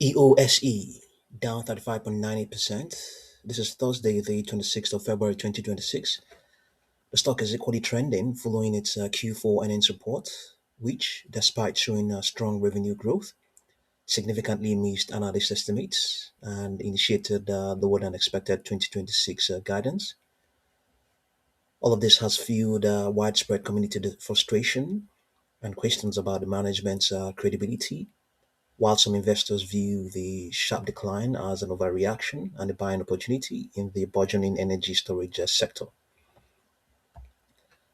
EOSE down 35.98%. This is Thursday, the 26th of February 2026. The stock is equally trending following its Q4 earnings report, which, despite showing strong revenue growth, significantly missed analyst estimates and initiated lower than expected 2026 guidance. All of this has fueled widespread community frustration and questions about the management's credibility, while some investors view the sharp decline as an overreaction and a buying opportunity in the burgeoning energy storage sector.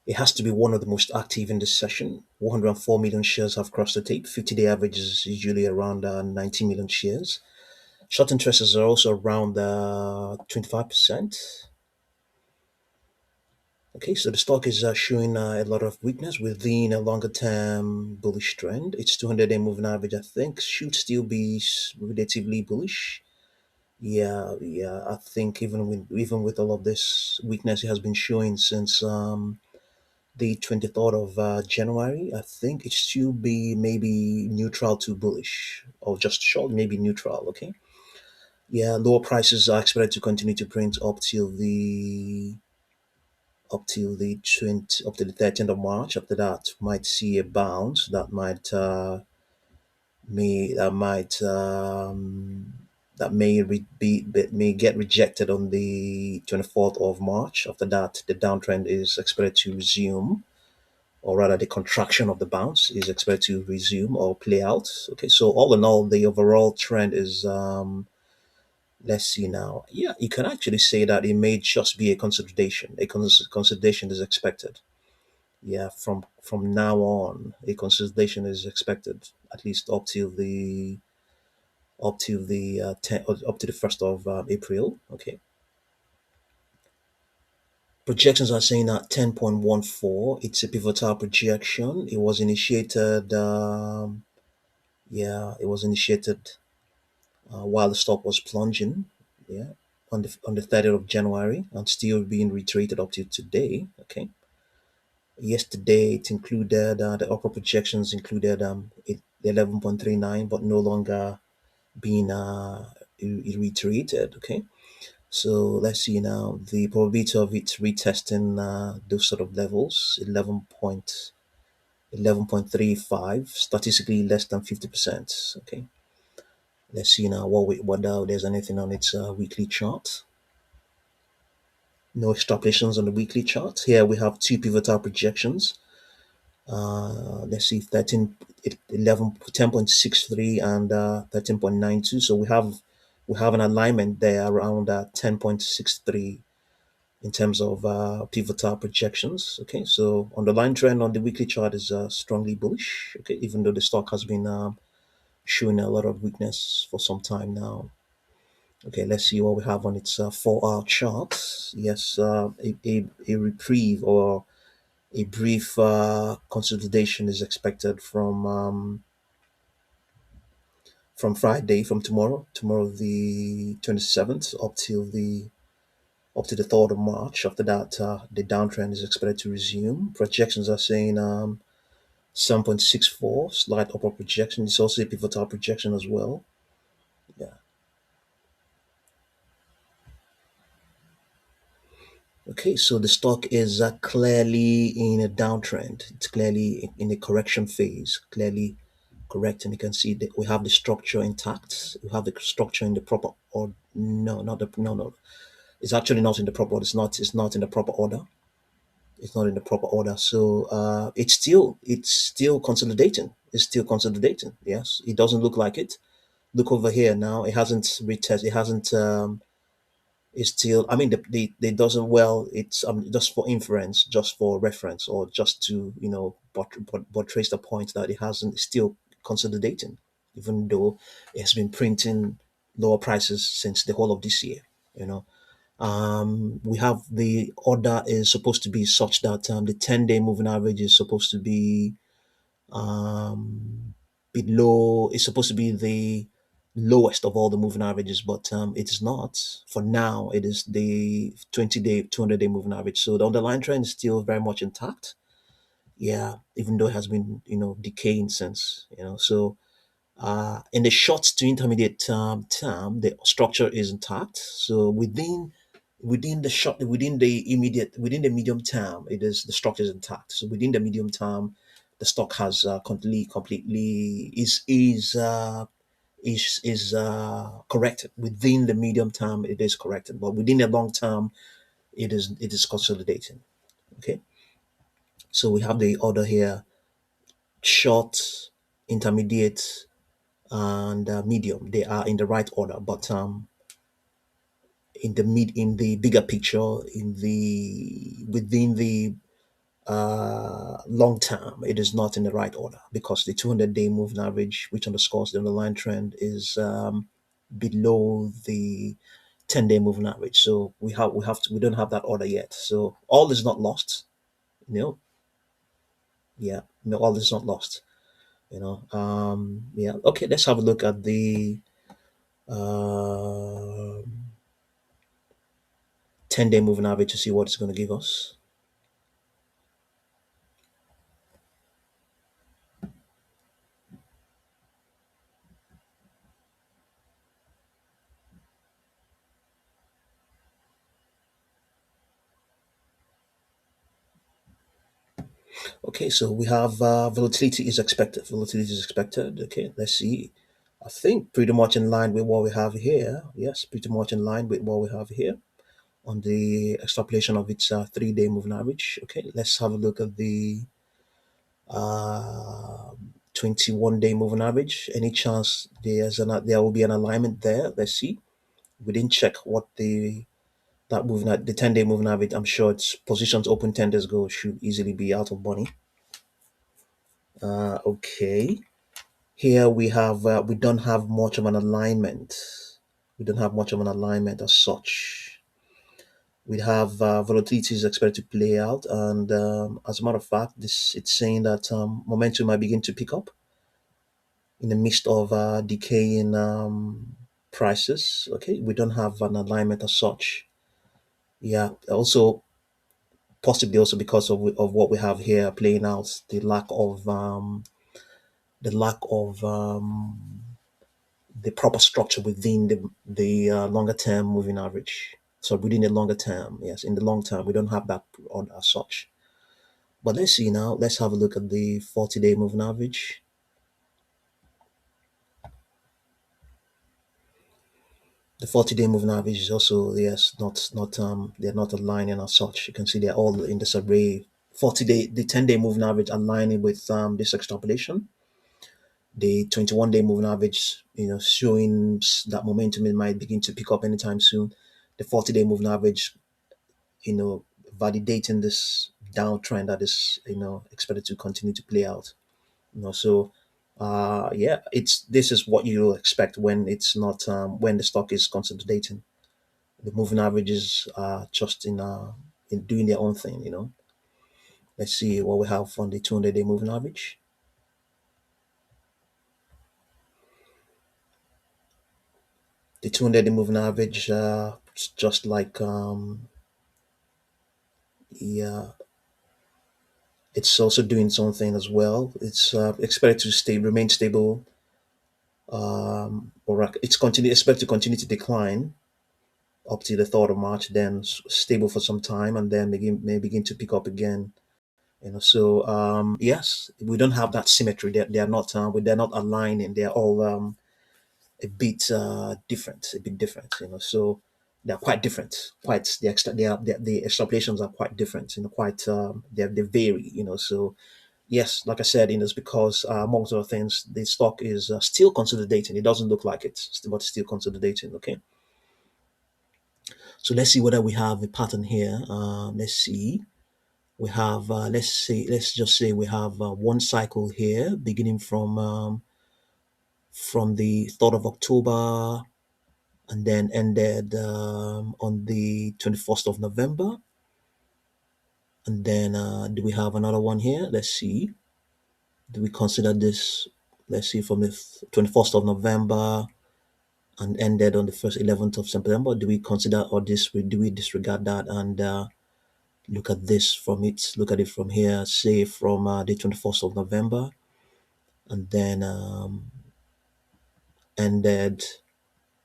It has to be one of the most active in this session. 104 million shares have crossed the tape. 50-day average is usually around 90 million shares. Short interests are also around 25%. Okay, so the stock is showing a lot of weakness within a longer term bullish trend. Its 200-day moving average, I think, should still be relatively bullish. Yeah. I think even with all of this weakness it has been showing since the 23rd of January, I think it should be maybe neutral to bullish or just short, maybe neutral. Okay. Yeah, lower prices are expected to continue to print up to the 13th of March. After that, might see a bounce that may that might that may may get rejected on the 24th of March. After that, the downtrend is expected to resume, or rather, the contraction of the bounce is expected to resume or play out. Okay, so all in all, the overall trend is let's see now. Yeah, you can actually say that it may just be a consolidation. Consolidation is expected. Yeah, from now on, a consolidation is expected at least up to the 1st of April. Okay, projections are saying at 10.14. It's a pivotal projection. It was initiated. Yeah, it was initiated while the stock was plunging. Yeah, on the 30th of January, and still being reiterated up to today. Okay. Yesterday, it included the upper projections included 11.39, but no longer being reiterated. Okay, so let's see now the probability of it retesting those sort of levels 11.35, statistically less than 50%. Okay, let's see now whether there's anything on its weekly chart. No extrapolations on the weekly chart. Here we have two pivotal projections. Let's see, 10.63 and 13.92. So we have an alignment there around 10.63 in terms of pivotal projections. Okay, so underlying trend on the weekly chart is strongly bullish. Okay, even though the stock has been showing a lot of weakness for some time now. Okay, let's see what we have on its 4-hour chart. Yes, a reprieve or a brief consolidation is expected from Friday, from tomorrow the 27th, up to the 3rd of March. After that, the downtrend is expected to resume. Projections are saying 7.64, slight upper projection. It's also a pivotal projection as well. Yeah. Okay, so the stock is clearly in a downtrend. It's clearly in a correction phase, clearly correct. And you can see that we have the structure intact. We have the structure in the proper, or no, not the, no, no. It's actually not in the proper order. It's not in the proper order. It's not in the proper order. So it's still consolidating. It's still consolidating. Yes, it doesn't look like it. Look over here now. It hasn't retest. It hasn't. It's still. I mean, they doesn't. Well, it's just for inference, just for reference, or just to but trace the point that it hasn't. It's still consolidating, even though it has been printing lower prices since the whole of this year. You know, we have the order is supposed to be such that the 10-day moving average is supposed to be below, it's supposed to be the lowest of all the moving averages, but it is not. For now, it is the 20-day, 200-day moving average. So the underlying trend is still very much intact. Yeah, even though it has been decaying since. So In the short to intermediate term, the structure is intact. So within the short, within the medium term, it is the structure is intact. So within the medium term, the stock has completely is corrected. Within the medium term, it is corrected, but within the long term, it is consolidating. Okay, so we have the order here: short, intermediate, and medium. They are in the right order, but in the bigger picture, within the long term, it is not in the right order because the 200-day moving average, which underscores the underlying trend, is below the 10-day moving average. So we don't have that order yet. So all is not lost. No, yeah, no, all is not lost. Yeah. Okay, let's have a look at the uh, 10-day moving average to see what it's going to give us. Okay, so we have volatility is expected. Volatility is expected. Okay, let's see. I think pretty much in line with what we have here. Yes, pretty much in line with what we have here on the extrapolation of its 3-day moving average. Okay, let's have a look at the 21-day moving average. Any chance there will be an alignment there? Let's see. We didn't check what the 10-day moving average. I'm sure its positions open 10 days ago should easily be out of money. Okay. Here we don't have much of an alignment. We don't have much of an alignment as such. We have volatility is expected to play out, and as a matter of fact, this it's saying that momentum might begin to pick up in the midst of decaying prices. Okay, we don't have an alignment as such. Yeah, also possibly also because of what we have here playing out, the lack of the proper structure within the longer term moving average. So within the longer term, yes, in the long term, we don't have that on as such. But let's see now. Let's have a look at the 40-day moving average. The 40-day moving average is also, yes, not they're not aligning as such. You can see they're all in this array. 40-day, the 10-day moving average aligning with this extrapolation. The 21-day moving average, showing that momentum it might begin to pick up anytime soon. The 40-day moving average, validating this downtrend that is, expected to continue to play out. So yeah, it's this is what you expect when it's not when the stock is consolidating. The moving averages are just in doing their own thing. Let's see what we have on the 200-day moving average. The 200-day moving average, it's just like yeah, it's also doing its own thing as well. It's expected to remain stable, or it's expected to continue to decline up to the 3rd of March, then stable for some time, and then may begin to pick up again. So yes, we don't have that symmetry. They're not aligning. They're all a bit different, a bit different. So they're quite different. Quite the extra, the extrapolations are quite different. Quite they vary. So yes, like I said, it's because amongst other things, the stock is still consolidating. It doesn't look like but it's still consolidating. Okay, so let's see whether we have a pattern here. Let's see. We have let's just say we have one cycle here beginning from the 3rd of October and then ended on the 21st of November. And then do we have another one here? Let's see. Do we consider this? Let's see, from the 21st of November and ended on the first 11th of September. Do we consider or do we disregard that and look at it from here, say from the 21st of November, and then ended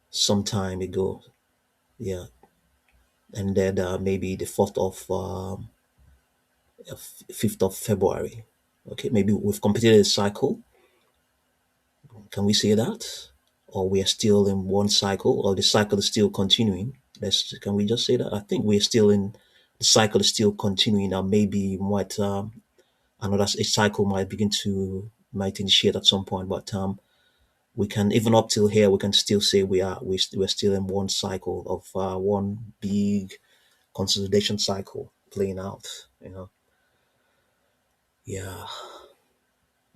some time ago. Yeah, ended maybe the 5th of February. Okay, maybe we've completed a cycle. Can we say that? Or we are still in one cycle, or the cycle is still continuing? Can we just say that? I think we're still in the cycle is still continuing, and maybe might another a cycle might initiate at some point. But we can, even up till here, we can still say we're still in one cycle of one big consolidation cycle playing out. Yeah.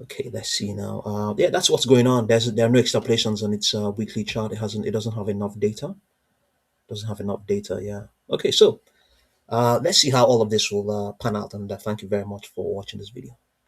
Okay, let's see now. Yeah, that's what's going on. There are no extrapolations on its weekly chart. It doesn't have enough data. Doesn't have enough data. Yeah. Okay, so let's see how all of this will pan out. And thank you very much for watching this video.